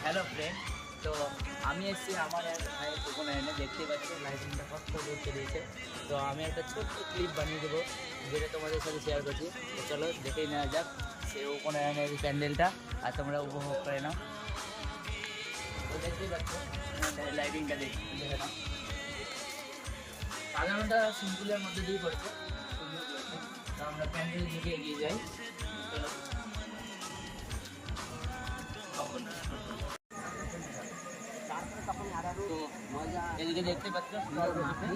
Hello friend, তো আমি এসেছি আমার এক ভাইয়ের দোকানে এনে দেখতে পাচ্ছি লাইটিংটা কত করতে দিয়েছে। তো আমি একটা ছোট্ট ক্লিপ বানিয়ে দেবো, যেটা তোমাদের সাথে শেয়ার করছি। তো চলো দেখেই নেওয়া যাক সে ওখানে এনে প্যান্ডেলটা, আর তোমরা উপভোগ করে নাও। তো দেখতেই পাচ্ছ লাইটিংটা দেখে নাও। সাধারণত সিম্পলের মধ্যে দিয়ে করেছে, সুন্দর করেছে। তো আমরা প্যান্ডেলের দিকে এগিয়ে যাই। চলো। তো এদিকে দেখতে পাচ্ছ স্টল বসেছে,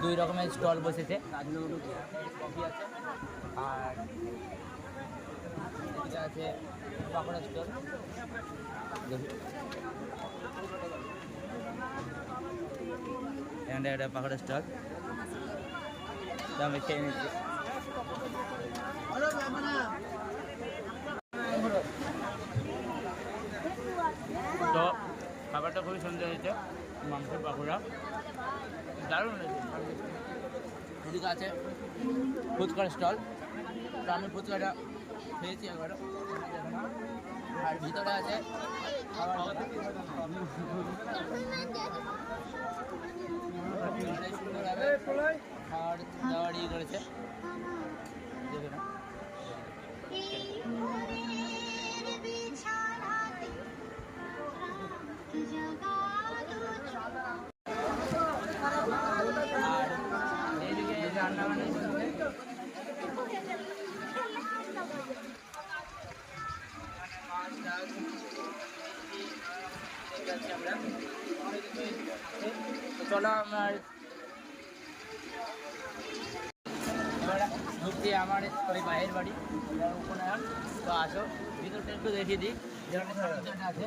দুই রকমের স্টল বসেছে। কফি আছে, আর এদিকে আছে পাকোড়া স্টল। এখানটা একটা পাকোড়া স্টল, তো আমি খেয়ে নিচ্ছি। তো খাবারটা খুবই সুন্দর হয়েছে, মাংসের পাকোড়া দারুণ হয়েছে। এদিকে আছে ফুচকার স্টল, তো আমি ফুচকাটা খেয়েছি একবার। আর ভিতরে আছে সুন্দরভাবে খাওয়ার দাওয়ার ইয়ে করেছে, দেখে না। আর এইদিকে রান্না বান্না আমরা। চলো আমার এবার ঢুকছি আমার ওই ভাইয়ের বাড়ি ওখানে। তো আসো ভিতরটা একটু দেখিয়ে দিই, যেখানে যেটা আছে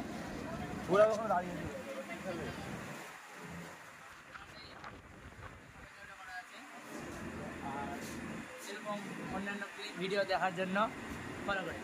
পুরো ওখানে দাঁড়িয়ে দিই। আর এরকম অন্যান্য ভিডিও দেখার জন্য ফলো করে।